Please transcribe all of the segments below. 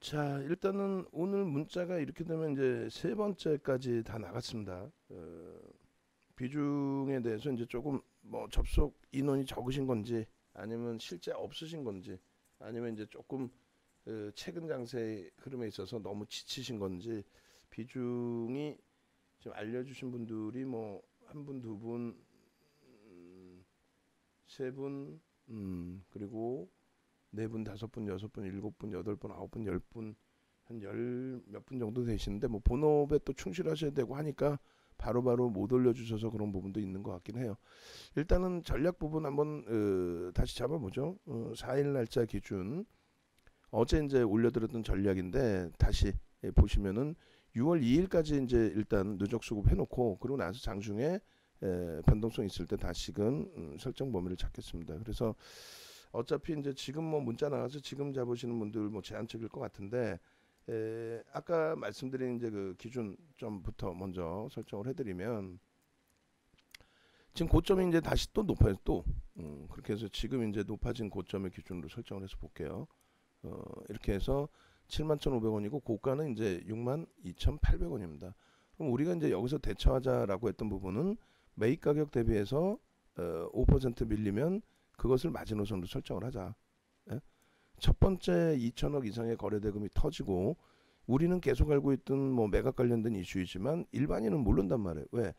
자, 일단은 오늘 문자가 이렇게 되면 이제 세 번째까지 다 나갔습니다. 비중에 대해서 이제 조금 뭐 접속 인원이 적으신 건지 아니면 실제 없으신 건지 아니면 이제 조금 최근 장세의 흐름에 있어서 너무 지치신 건지 비중이 지금 알려주신 분들이 뭐 한 분, 두 분, 세 분, 그리고 네 분, 다섯 분, 여섯 분, 일곱 분, 여덟 분, 아홉 분, 열 분, 한 열 몇 분 정도 되시는데 뭐 본업에 또 충실하셔야 되고 하니까 바로바로 못 올려주셔서 그런 부분도 있는 것 같긴 해요. 일단은 전략 부분 한번 다시 잡아보죠. 4일 날짜 기준 어제 이제 올려드렸던 전략인데 다시 보시면은 6월 2일까지 이제 일단 누적 수급 해놓고 그리고 나서 장중에 변동성 있을 때 다시금 설정 범위를 잡겠습니다. 그래서 어차피 이제 지금 뭐 문자 나와서 지금 잡으시는 분들 뭐 제한적일 것 같은데 아까 말씀드린 이제 그 기준점부터 먼저 설정을 해드리면 지금 고점이 이제 다시 또 높아요. 또 그렇게 해서 지금 이제 높아진 고점의 기준으로 설정을 해서 볼게요. 이렇게 해서 71,500원이고 고가는 이제 62,800원입니다. 그럼 우리가 이제 여기서 대처하자라고 했던 부분은 매입 가격 대비해서 5% 밀리면 그것을 마지노선으로 설정을 하자. 예? 첫 번째 2천억 이상의 거래 대금이 터지고 우리는 계속 알고 있던 뭐 매각 관련된 이슈이지만 일반인은 모른단 말이에요. 왜?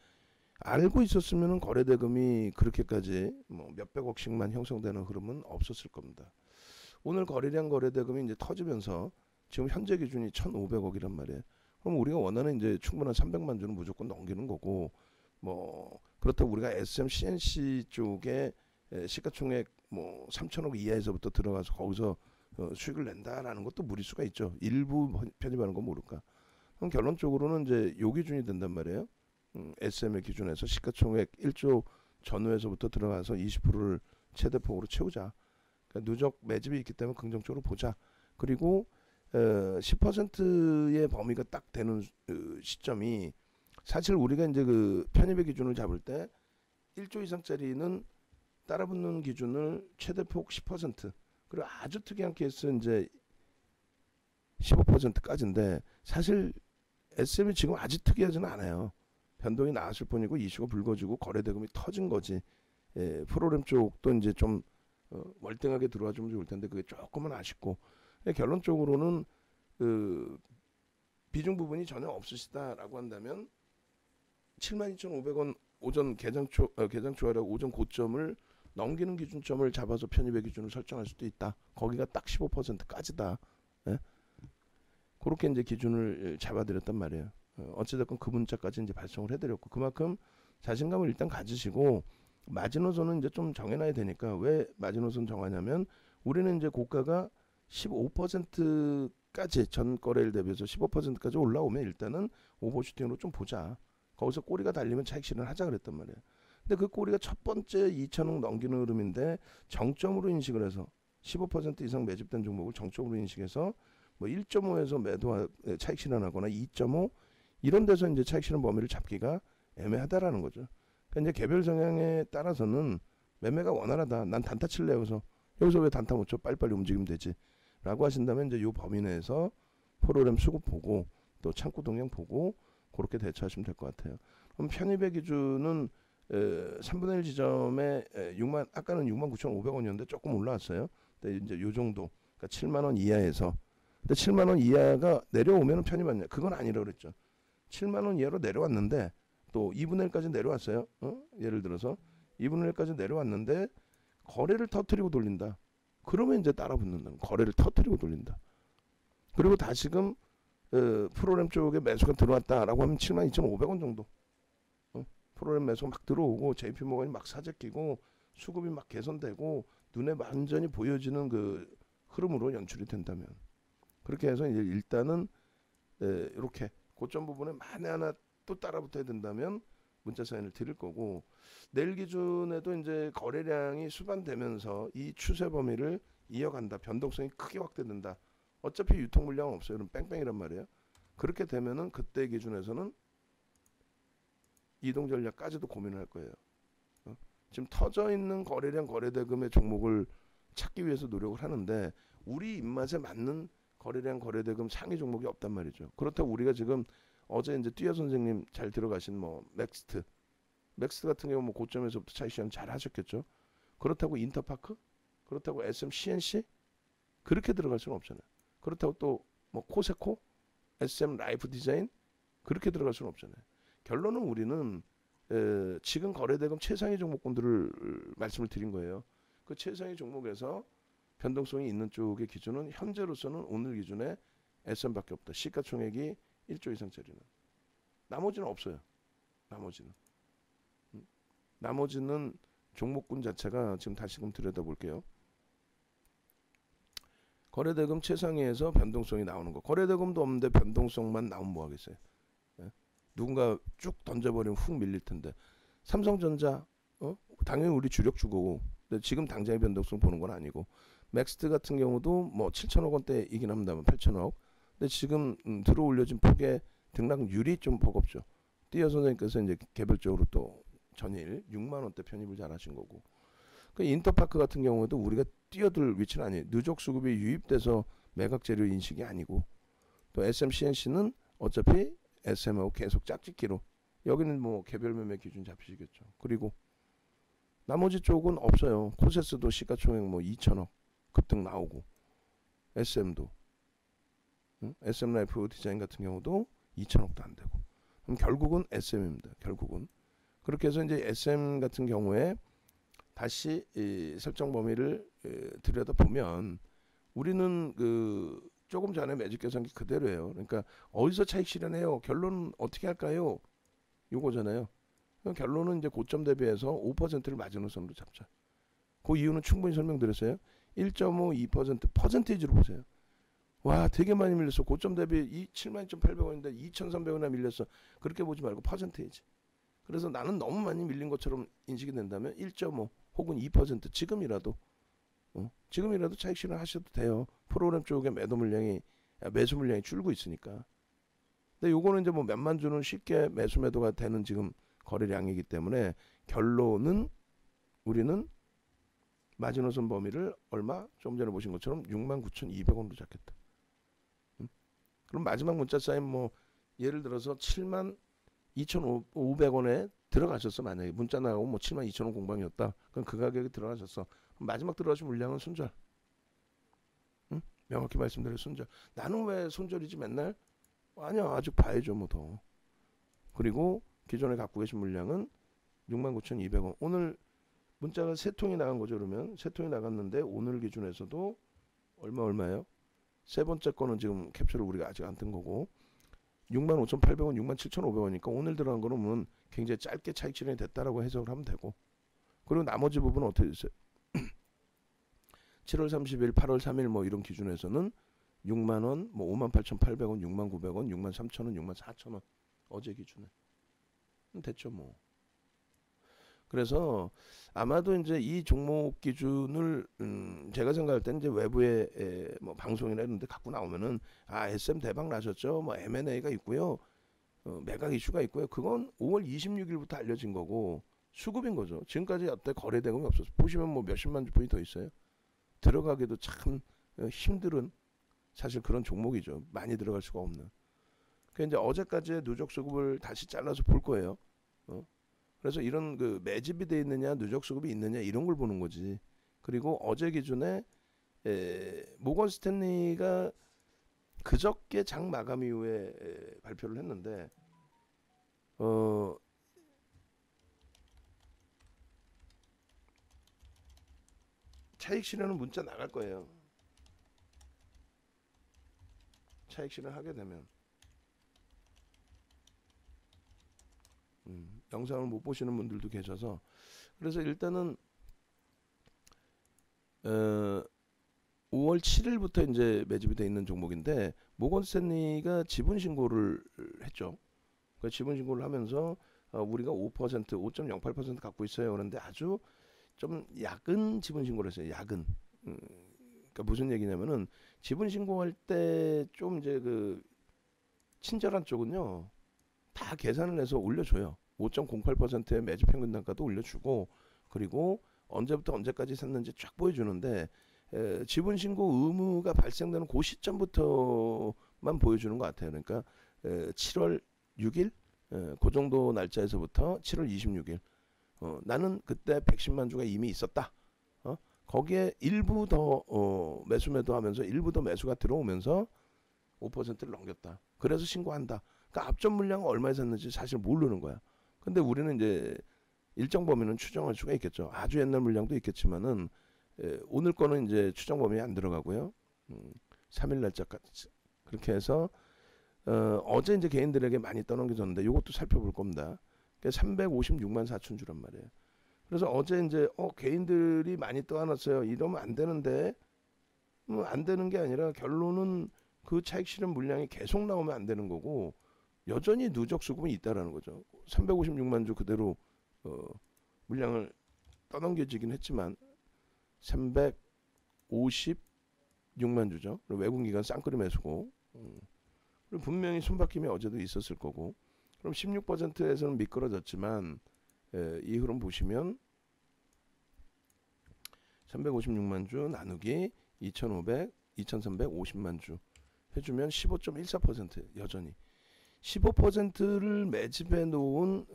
알고 있었으면 거래 대금이 그렇게까지 뭐 몇백억씩만 형성되는 흐름은 없었을 겁니다. 오늘 거래량 거래 대금이 이제 터지면서 지금 현재 기준이 1,500억이란 말이에요. 그럼 우리가 원하는 이제 충분한 300만 주는 무조건 넘기는 거고 뭐 그렇다고 우리가 SM CNC 쪽에 시가총액 뭐 3천억 이하에서부터 들어가서 거기서 수익을 낸다라는 것도 무리수가 있죠. 일부 편입하는 건 모를까. 그럼 결론적으로는 이제 요 기준이 된단 말이에요. SM의 기준에서 시가총액 1조 전후에서부터 들어가서 20%를 최대폭으로 채우자. 그러니까 누적 매집이 있기 때문에 긍정적으로 보자. 그리고 10%의 범위가 딱 되는 시점이 사실 우리가 이제 그 편입의 기준을 잡을 때 1조 이상짜리는 따라붙는 기준을 최대폭 10% 그리고 아주 특이한 케이스는 이제 15%까지인데 사실 SM이 지금 아직 특이하지는 않아요. 변동이 나왔을 뿐이고 이슈가 불거지고 거래 대금이 터진 거지. 프로그램 쪽도 이제 좀 월등하게 들어와 주면 좋을 텐데 그게 조금은 아쉽고 결론적으로는 비중 부분이 전혀 없으시다라고 한다면 72,500원 오전 개장 초하라고 오전 고점을 넘기는 기준점을 잡아서 편입의 기준을 설정할 수도 있다. 거기가 딱 15%까지다. 예? 그렇게 이제 기준을 잡아드렸단 말이에요. 어찌됐건 그 문자까지 이제 발송을 해드렸고 그만큼 자신감을 일단 가지시고 마지노선은 이제 좀 정해놔야 되니까 왜 마지노선 정하냐면 우리는 이제 고가가 15%까지 전 거래일 대비해서 15%까지 올라오면 일단은 오버슈팅으로 좀 보자. 거기서 꼬리가 달리면 차익 실현을 하자 그랬단 말이에요. 근데 그 꼬리가 첫 번째 2천억 넘기는 흐름인데 정점으로 인식을 해서 15% 이상 매집된 종목을 정점으로 인식해서 뭐 1.5에서 매도 차익 실현하거나 2.5 이런 데서 이제 차익 실현 범위를 잡기가 애매하다라는 거죠. 그러니까 이제 개별 성향에 따라서는 매매가 원활하다. 난 단타 칠래 여기서 왜 단타 못 쳐? 빨리빨리 움직이면 되지. 라고 하신다면 이제 요 범위 내에서 프로그램 수급 보고 또 창구 동향 보고 그렇게 대처하시면 될 것 같아요. 그럼 편입의 기준은 3분의 1 지점에 아까는 69,500원이었는데 조금 올라왔어요. 근데 이제 요 정도, 그러니까 7만 원 이하에서. 근데 7만 원 이하가 내려오면 편입 아니냐? 그건 아니라고 그랬죠. 7만 원 이하로 내려왔는데 또 2분의 1까지 내려왔어요. 예를 들어서 2분의 1까지 내려왔는데 거래를 터트리고 돌린다. 그러면 이제 따라 붙는다. 거래를 터트리고 돌린다. 그리고 다시금 프로그램 쪽에 매수가 들어왔다라고 하면 72,500원 정도. 프로그램 매수가 막 들어오고 JP모건이 막 사재 끼고 수급이 막 개선되고 눈에 완전히 보여지는 그 흐름으로 연출이 된다면 그렇게 해서 이제 일단은 이렇게 고점 부분에 만에 하나 또 따라붙어야 된다면 문자 사인을 드릴 거고 내일 기준에도 이제 거래량이 수반되면서 이 추세 범위를 이어간다. 변동성이 크게 확대된다. 어차피 유통 물량은 없어요. 그럼 뺑뺑이란 말이에요. 그렇게 되면은 그때 기준에서는 이동 전략까지도 고민을 할 거예요. 지금 터져 있는 거래량 거래대금의 종목을 찾기 위해서 노력을 하는데 우리 입맛에 맞는 거래량 거래대금 상위 종목이 없단 말이죠. 그렇다고 우리가 지금 어제 이제 띠어 선생님 잘 들어가신 뭐 맥스트 같은 경우 뭐 고점에서부터 차익 실현 잘 하셨겠죠. 그렇다고 인터파크, 그렇다고 SM CNC 그렇게 들어갈 수는 없잖아요. 그렇다고 또 뭐 코세코, SM 라이프 디자인 그렇게 들어갈 수는 없잖아요. 결론은 우리는 지금 거래대금 최상위 종목군들을 말씀을 드린 거예요. 그 최상위 종목에서 변동성이 있는 쪽의 기준은 현재로서는 오늘 기준에 SM밖에 없다. 시가총액이 1조 이상짜리는. 나머지는 없어요. 나머지는 종목군 자체가 지금 다시금 들여다볼게요. 거래대금 최상위에서 변동성이 나오는 거. 거래대금도 없는데 변동성만 나오면 뭐 하겠어요. 예? 누군가 쭉 던져버리면 훅 밀릴 텐데. 삼성전자 당연히 우리 주력 주고 근데 지금 당장의 변동성 보는 건 아니고 맥스트 같은 경우도 뭐 7천억 원대이긴 합니다만 8천억. 근데 지금 들어 올려진 폭의 등락률이 좀 버겁죠. 띠어 선생님께서 이제 개별적으로 또 전일 6만 원대 편입을 잘하신 거고. 그 인터파크 같은 경우에도 우리가 뛰어들 위치는 아니에요. 누적 수급이 유입돼서 매각 재료 인식이 아니고 또 SMCNC는 어차피 SM하고 계속 짝짓기로 여기는 뭐 개별 매매 기준 잡히시겠죠. 그리고 나머지 쪽은 없어요. 코세스도 시가총액 뭐 2천억 급등 나오고 SM도 SM 라이프 디자인 같은 경우도 2천억도 안 되고 그럼 결국은 SM입니다. 결국은 그렇게 해서 이제 SM 같은 경우에 다시 이 설정 범위를 들여다 보면 우리는 그 조금 전에 매직 계산기 그대로예요. 그러니까 어디서 차익 실현해요? 결론은 어떻게 할까요? 요거잖아요. 결론은 이제 고점 대비해서 5%를 마지노선으로 잡자. 그 이유는 충분히 설명드렸어요. 1.5, 2% 퍼센테이지로 보세요. 와 되게 많이 밀렸어. 고점 대비 72,800원인데 2,300원이나 밀렸어. 그렇게 보지 말고 퍼센테이지. 그래서 나는 너무 많이 밀린 것처럼 인식이 된다면 1.5 혹은 2% 지금이라도 차익 실현하셔도 돼요. 프로그램 쪽에 매수 물량이 줄고 있으니까. 근데 요거는 이제 뭐 몇만 주는 쉽게 매수 매도가 되는 지금 거래량이기 때문에 결론은 우리는 마지노선 범위를 얼마? 좀 전에 보신 것처럼 69,200원으로 잡겠다. 그럼 마지막 문자 사인 뭐 예를 들어서 72,500원에 들어가셨어. 만약에 문자 나가고 뭐 72,000원 공방이었다. 그럼 그 가격에 들어가셨어. 마지막 들어가신 물량은 손절. 명확히 말씀드려 손절. 나는 왜 손절이지 맨날? 아니야 아직 봐야죠 뭐 더. 그리고 기존에 갖고 계신 물량은 69,200원. 오늘 문자가 3통이 나간 거죠. 그러면 3통이 나갔는데 오늘 기준에서도 얼마예요? 세 번째 거는 지금 캡처를 우리가 아직 안 뜬 거고 65,800원, 67,500원이니까 오늘 들어간 거는 굉장히 짧게 차익 실현이 됐다라고 해석을 하면 되고 그리고 나머지 부분은 어떻게 됐어요? 7월 30일, 8월 3일 뭐 이런 기준에서는 6만 원, 뭐 58,800원, 6,900원, 63,000원, 64,000원 어제 기준에 됐죠 뭐. 그래서 아마도 이제 이 종목 기준을 제가 생각할 때 이제 외부의 뭐 방송이나 이런 데 갖고 나오면은 SM 대박 나셨죠. 뭐 M&A가 있고요. 매각 이슈가 있고요. 그건 5월 26일부터 알려진 거고 수급인 거죠. 지금까지 어때 거래 대금이 없었어. 보시면 뭐 몇십만 주분이 더 있어요. 들어가기도 참 힘든 사실 그런 종목이죠. 많이 들어갈 수가 없는. 그 이제 어제까지의 누적 수급을 다시 잘라서 볼 거예요. 그래서 이런 그 매집이 돼 있느냐 누적 수급이 있느냐 이런 걸 보는 거지. 그리고 어제 기준에 모건 스탠리가 그저께 장 마감 이후에 발표를 했는데 차익 실현은 문자 나갈 거예요. 차익 실현 하게 되면 영상을 못 보시는 분들도 계셔서 그래서 일단은 5월 7일부터 이제 매집이 돼 있는 종목인데 모건 스탠리가 지분 신고를 했죠. 그 지분 신고를 하면서 우리가 5%, 5.08% 갖고 있어요. 그런데 아주 좀 약은 지분 신고를 했어요. 약은. 그러니까 무슨 얘기냐면은 지분 신고할 때 좀 이제 그 친절한 쪽은요. 다 계산을 해서 올려줘요. 5.08%의 매집 평균 단가도 올려주고 그리고 언제부터 언제까지 샀는지 쫙 보여주는데 지분 신고 의무가 발생되는 그 시점부터만 보여주는 것 같아요. 그러니까 7월 6일 그 정도 날짜에서부터 7월 26일 나는 그때 110만 주가 이미 있었다. 거기에 일부 더 매수 매도하면서 일부 더 매수가 들어오면서 5%를 넘겼다. 그래서 신고한다. 그러니까 앞전 물량은 얼마에 샀는지 사실 모르는 거야. 근데 우리는 이제 일정 범위는 추정할 수가 있겠죠. 아주 옛날 물량도 있겠지만은 오늘 거는 이제 추정 범위에 안 들어가고요. 3일 날짜까지 그렇게 해서 어제 이제 개인들에게 많이 떠넘겨졌는데 이것도 살펴볼 겁니다. 그러니까 356만 4천 주란 말이에요. 그래서 어제 이제 개인들이 많이 떠안았어요. 이러면 안 되는데 안 되는 게 아니라 결론은 그 차익 실현 물량이 계속 나오면 안 되는 거고 여전히 누적 수급은 있다라는 거죠. 356만 주 그대로 물량을 떠넘겨지긴 했지만 356만 주죠. 외국 기관 쌍끌이 매수고 그리고 분명히 손바뀜이 어제도 있었을 거고 그럼 16%에서는 미끄러졌지만 이 흐름 보시면 356만 주 나누기 2350만 주 해주면 15.14% 여전히 15%를 매집해 놓은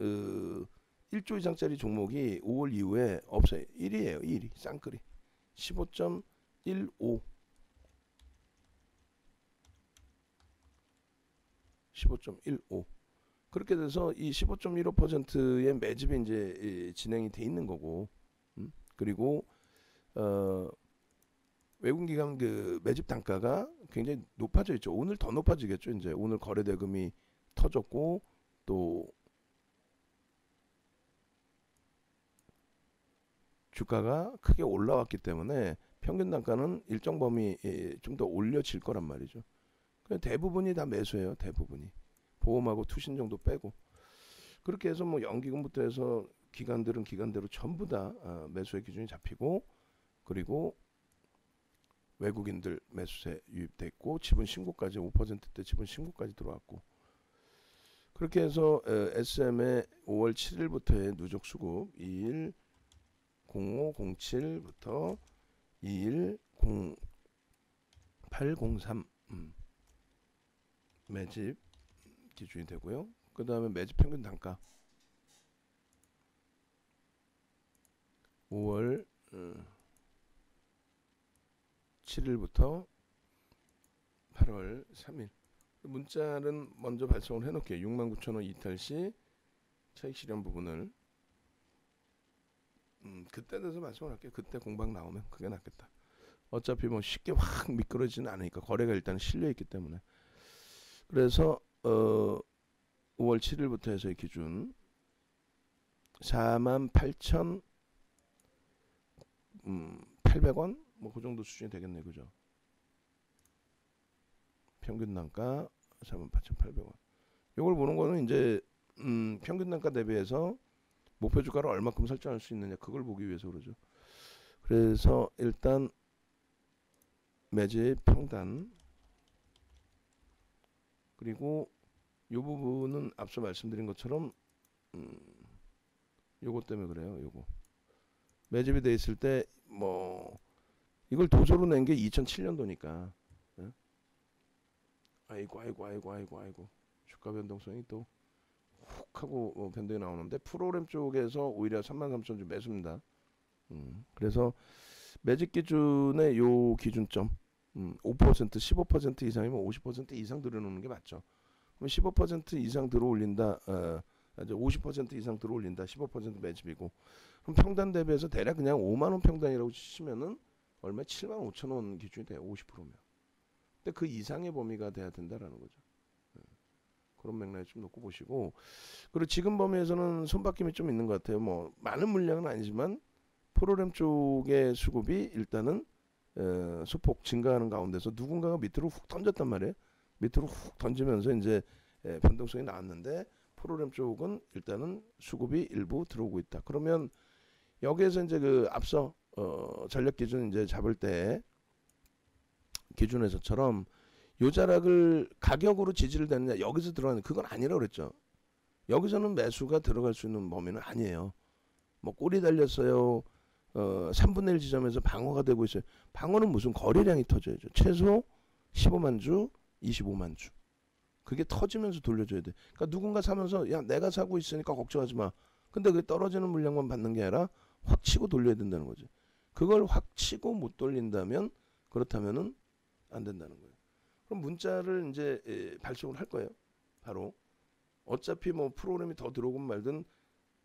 1조 이상짜리 종목이 5월 이후에 없어요. 1위에요. 1위 쌍끌이 15.15 15.15 그렇게 돼서 이 15.15%의 매집이 이제 진행이 돼 있는 거고 그리고 외국기관 그 매집 단가가 굉장히 높아져 있죠. 오늘 더 높아지겠죠. 이제 오늘 거래 대금이 터졌고 또 주가가 크게 올라왔기 때문에 평균 단가는 일정 범위 좀 더 올려질 거란 말이죠. 대부분이 다 매수예요. 대부분이 보험하고 투신 정도 빼고 그렇게 해서 뭐 연기금부터 해서 기관들은 기관대로 전부 다 매수의 기준이 잡히고 그리고 외국인들 매수세 유입돼 있고 지분 신고까지 5%대 지분 신고까지 들어왔고 그렇게 해서 SM의 5월 7일부터의 누적 수급 21 0507부터 21 0803 매집 기준이 되고요. 그 다음에 매집 평균 단가 5월 7일부터 8월 3일 문자는 먼저 발송을 해놓을게요. 69,000원 이탈 시 차익 실현 부분을 그때 돼서 말씀을 할게요. 그때 공방 나오면 그게 낫겠다. 어차피 뭐 쉽게 확 미끄러지는 않으니까 거래가 일단 실려 있기 때문에 그래서 5월 7일부터 해서의 기준 48,800원 뭐 그 정도 수준이 되겠네요. 그죠? 평균 단가 48,800원. 이걸 보는 거는 이제 평균 단가 대비해서 목표 주가를 얼마큼 설정할 수 있느냐 그걸 보기 위해서 그러죠. 그래서 일단 매집 평단 그리고 이 부분은 앞서 말씀드린 것처럼 요거 때문에 그래요. 요거 매집이 돼 있을 때 뭐 이걸 도저로 낸 게 2007년도니까 예? 아이고 주가 변동성이 또 훅 하고 변동이 나오는데 프로그램 쪽에서 오히려 33,000주 매수입니다. 그래서 매집 기준의 요 기준점 5% 15% 이상이면 50% 이상 들어놓는 게 맞죠. 그럼 15% 이상 들어올린다 50% 이상 들어올린다 15% 매집이고 그럼 평단 대비해서 대략 그냥 5만원 평단이라고 치시면은 얼마 75,000원 기준이 돼요. 50%면 근데 그 이상의 범위가 돼야 된다라는 거죠. 그런 맥락에 좀 놓고 보시고 그리고 지금 범위에서는 손바뀜이 좀 있는 것 같아요. 뭐 많은 물량은 아니지만 프로그램 쪽의 수급이 일단은 소폭 증가하는 가운데서 누군가가 밑으로 훅 던졌단 말이에요. 밑으로 훅 던지면서 이제 변동성이 나왔는데 프로그램 쪽은 일단은 수급이 일부 들어오고 있다. 그러면 여기에서 이제 그 앞서 전략 기준 이제 잡을 때 기준에서처럼 요 자락을 가격으로 지지를 되느냐 여기서 들어가는 그건 아니라고 그랬죠. 여기서는 매수가 들어갈 수 있는 범위는 아니에요. 뭐 꼬리 달렸어요. 3분의 1 지점에서 방어가 되고 있어요. 방어는 무슨 거래량이 터져야죠. 최소 15만 주, 25만 주. 그게 터지면서 돌려줘야 돼. 그러니까 누군가 사면서 야 내가 사고 있으니까 걱정하지 마. 근데 그게 떨어지는 물량만 받는 게 아니라 확 치고 돌려야 된다는 거지. 그걸 확 치고 못 돌린다면 그렇다면은 안 된다는 거예요. 그럼 문자를 이제 발송을 할 거예요. 바로 어차피 뭐 프로그램이 더 들어오건 말든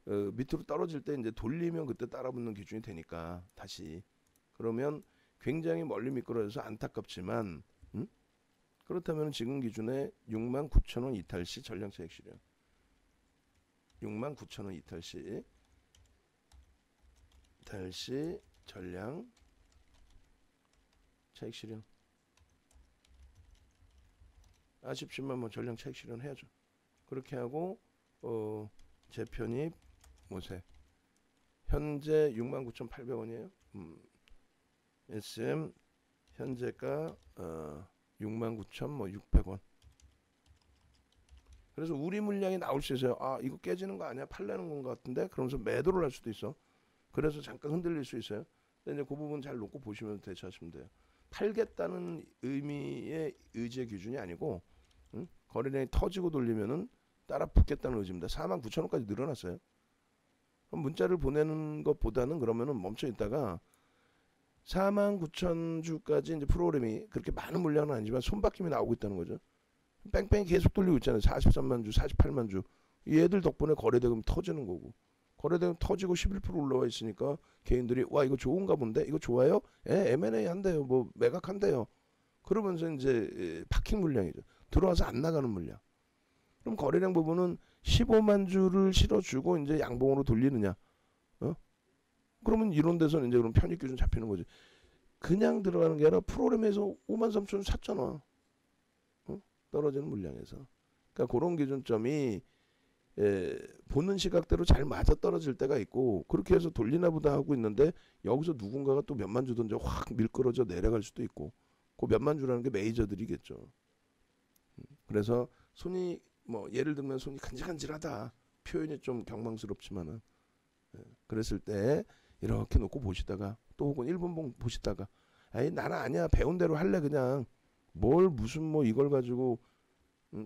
밑으로 떨어질 때 이제 돌리면 그때 따라붙는 기준이 되니까 다시 그러면 굉장히 멀리 미끄러져서 안타깝지만 그렇다면 지금 기준에 69,000원 이탈 시 전량 차익 실현 69,000원 이탈 시 전량 차익 실현 아쉽지만 뭐 전량 차익 실현 해야죠. 그렇게 하고 재편입 모세 현재 69,800원이에요. SM 현재가 69,600원. 그래서 우리 물량이 나올 수 있어요. 아 이거 깨지는 거 아니야? 팔려는 건 같은데? 그러면서 매도를 할 수도 있어. 그래서 잠깐 흔들릴 수 있어요. 근데 이제 그 부분 잘 놓고 보시면 대처하시면 돼요. 팔겠다는 의미의 의지의 기준이 아니고 거래량이 터지고 돌리면은 따라 붙겠다는 의지입니다. 49,000원까지 늘어났어요. 그럼 문자를 보내는 것보다는 그러면은 멈춰 있다가 49,000주까지 이제 프로그램이 그렇게 많은 물량은 아니지만 손바뀜이 나오고 있다는 거죠. 뺑뺑이 계속 돌리고 있잖아요. 43만 주, 48만 주. 얘들 덕분에 거래대금이 터지는 거고. 거래대금 터지고 11% 올라와 있으니까 개인들이 와 이거 좋은가 본데? 이거 좋아요? 예, M&A 한대요. 뭐 매각한대요. 그러면서 이제 파킹 물량이죠. 들어와서 안 나가는 물량. 그럼 거래량 부분은 15만 주를 실어주고 이제 양봉으로 돌리느냐? 그러면 이런 데서는 이제 그럼 편입 기준 잡히는 거지. 그냥 들어가는 게 아니라 프로그램에서 53,000원 샀잖아. 떨어지는 물량에서. 그러니까 그런 기준점이 보는 시각대로 잘 맞아 떨어질 때가 있고 그렇게 해서 돌리나 보다 하고 있는데 여기서 누군가가 또 몇만 주든지 확 밀끌어져 내려갈 수도 있고 그 몇만 주라는 게 메이저들이겠죠. 그래서 손이 뭐 예를 들면 손이 간질간질하다 표현이 좀 경망스럽지만은 그랬을 때 이렇게 놓고 보시다가 또 혹은 1분봉 보시다가 아니 나는 아니야 배운 대로 할래 그냥 뭘 무슨 뭐 이걸 가지고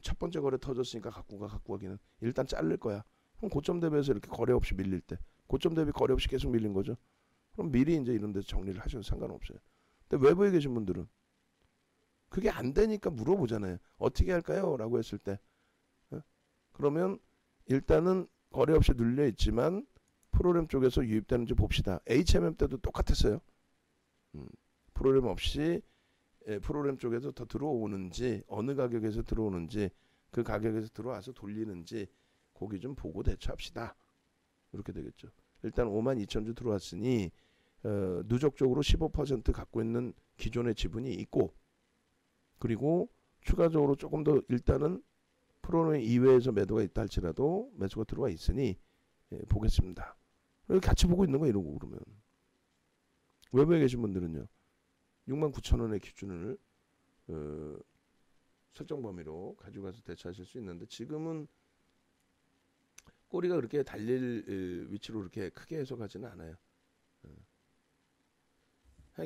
첫 번째 거래 터졌으니까 갖고 가기는 일단 자를 거야. 그럼 고점 대비해서 이렇게 거래 없이 밀릴 때 고점 대비 거래 없이 계속 밀린 거죠. 그럼 미리 이제 이런 데서 정리를 하셔도 상관없어요. 근데 외부에 계신 분들은 그게 안 되니까 물어보잖아요. 어떻게 할까요? 라고 했을 때 그러면 일단은 거래 없이 눌려 있지만 프로그램 쪽에서 유입되는지 봅시다. HMM 때도 똑같았어요. 프로그램 없이 프로그램 쪽에서 더 들어오는지 어느 가격에서 들어오는지 그 가격에서 들어와서 돌리는지 고기 좀 보고 대처합시다. 이렇게 되겠죠. 일단 52,000주 들어왔으니 누적적으로 15% 갖고 있는 기존의 지분이 있고 그리고 추가적으로 조금 더 일단은 프로그램 이외에서 매도가 있다 할지라도 매수가 들어와 있으니 보겠습니다. 이렇게 같이 보고 있는 거 이러고 그러면 외부에 계신 분들은요. 69,000원의 기준을 설정 범위로 가져가서 대처하실 수 있는데 지금은 꼬리가 그렇게 달릴 위치로 그렇게 크게 해석하지는 않아요.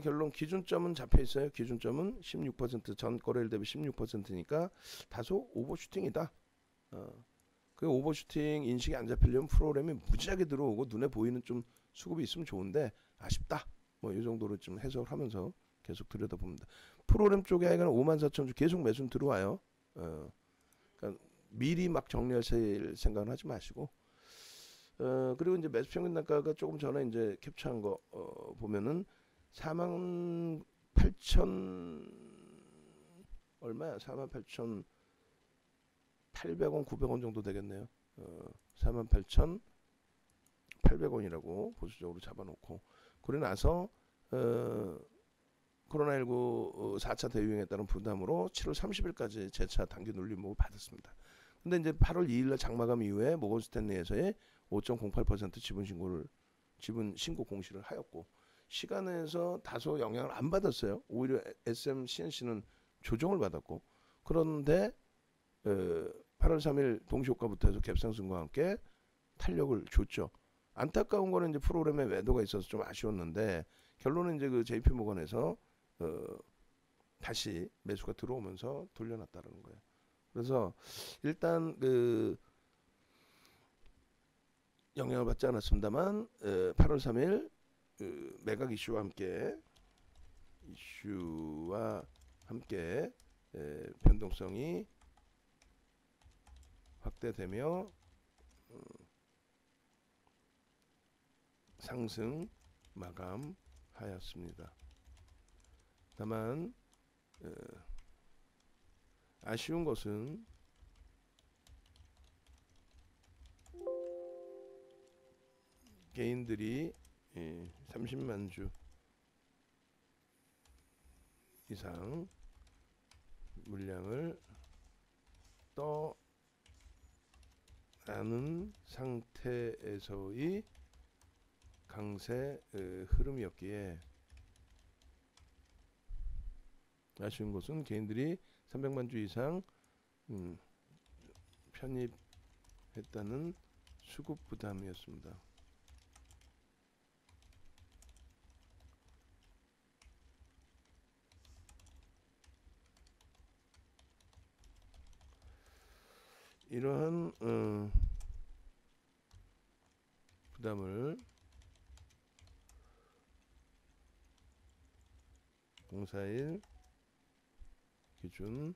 결론 기준점은 잡혀 있어요. 기준점은 16% 거래일 대비 16%니까 다소 오버슈팅이다. 그 오버슈팅 인식이 안 잡히려면 프로그램이 무지하게 들어오고 눈에 보이는 좀 수급이 있으면 좋은데 아쉽다. 뭐 이 정도로 좀 해석을 하면서 계속 들여다봅니다. 프로그램 쪽에 하여간 54,000주 계속 매수는 들어와요. 그러니까 미리 막 정리할 생각은 하지 마시고 그리고 이제 매수 평균 단가가 조금 전에 이제 캡처한 거 보면은 48,000 얼마야? 48,800원, 900원 정도 되겠네요. 48,800원이라고 보수적으로 잡아놓고 그러고 나서 코로나19 4차 대유행에 따른 부담으로 7월 30일까지 재차 단기 눌림목을 받았습니다. 근데 이제 8월 2일날 장마감 이후에 모건 스탠리에서의 5.08% 지분 신고 공시를 하였고 시간에서 다소 영향을 안 받았어요. 오히려 SM, CNC는 조정을 받았고 그런데 8월 3일 동시효과부터 해서 갭상승과 함께 탄력을 줬죠. 안타까운 거는 이제 프로그램에 외도가 있어서 좀 아쉬웠는데 결론은 이제 그 JP 모건에서 다시 매수가 들어오면서 돌려놨다는 거예요. 그래서 일단 그 영향을 받지 않았습니다만 8월 3일 그 매각 이슈와 함께 변동성이 확대되며 상승 마감하였습니다. 다만 아쉬운 것은 개인들이 30만 주 이상 물량을 떠나는 상태에서의 강세 흐름이었기에 아쉬운 것은 개인들이 300만 주 이상 편입했다는 수급 부담이었습니다. 이러한 부담을 041 기준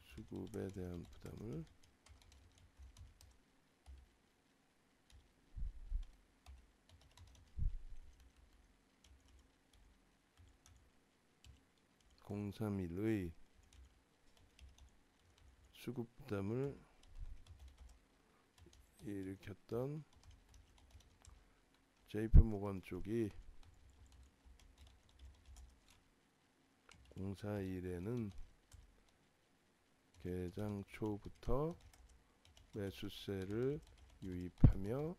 수급에 대한 부담을 (031의) 수급 부담을 일으켰던 JP모건 쪽이 041에는 개장 초부터 매수세를 유입하며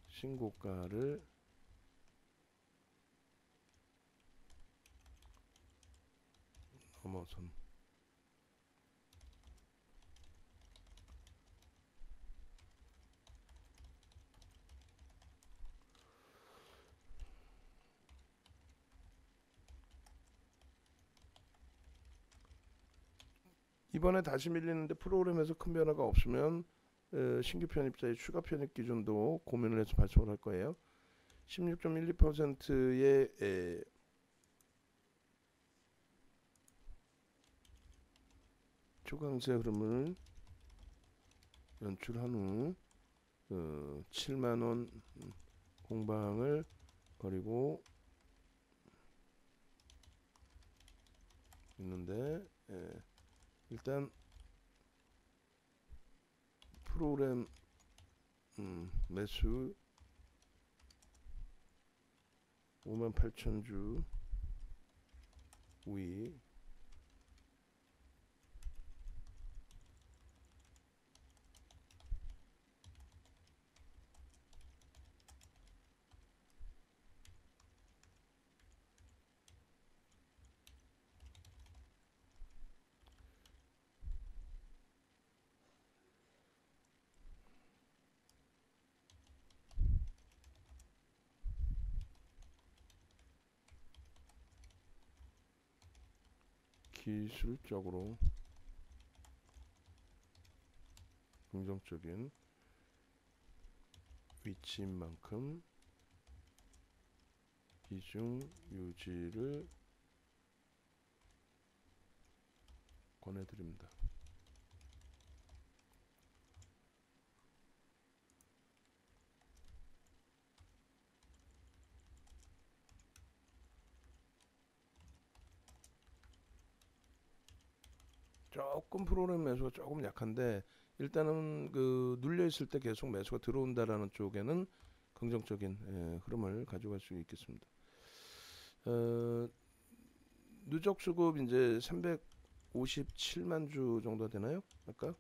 신고가를 넘어선 이번에 다시 밀리는데 프로그램에서 큰 변화가 없으면 신규 편입자의 추가 편입 기준도 고민을 해서 발송을 할 거예요. 16.12%의 초강세 흐름을 연출한 후 7만원 공방을 벌이고 있는데 일단 프로그램 매수 58,000주 위 기술적으로 긍정적인 위치인 만큼 비중 유지를 권해드립니다. 조금 프로그램 매수가 조금 약한데 일단은 그 눌려 있을 때 계속 매수가 들어온다라는 쪽에는 긍정적인 흐름을 가져갈 수 있겠습니다. 누적 수급 이제 357만 주 정도 되나요? 아까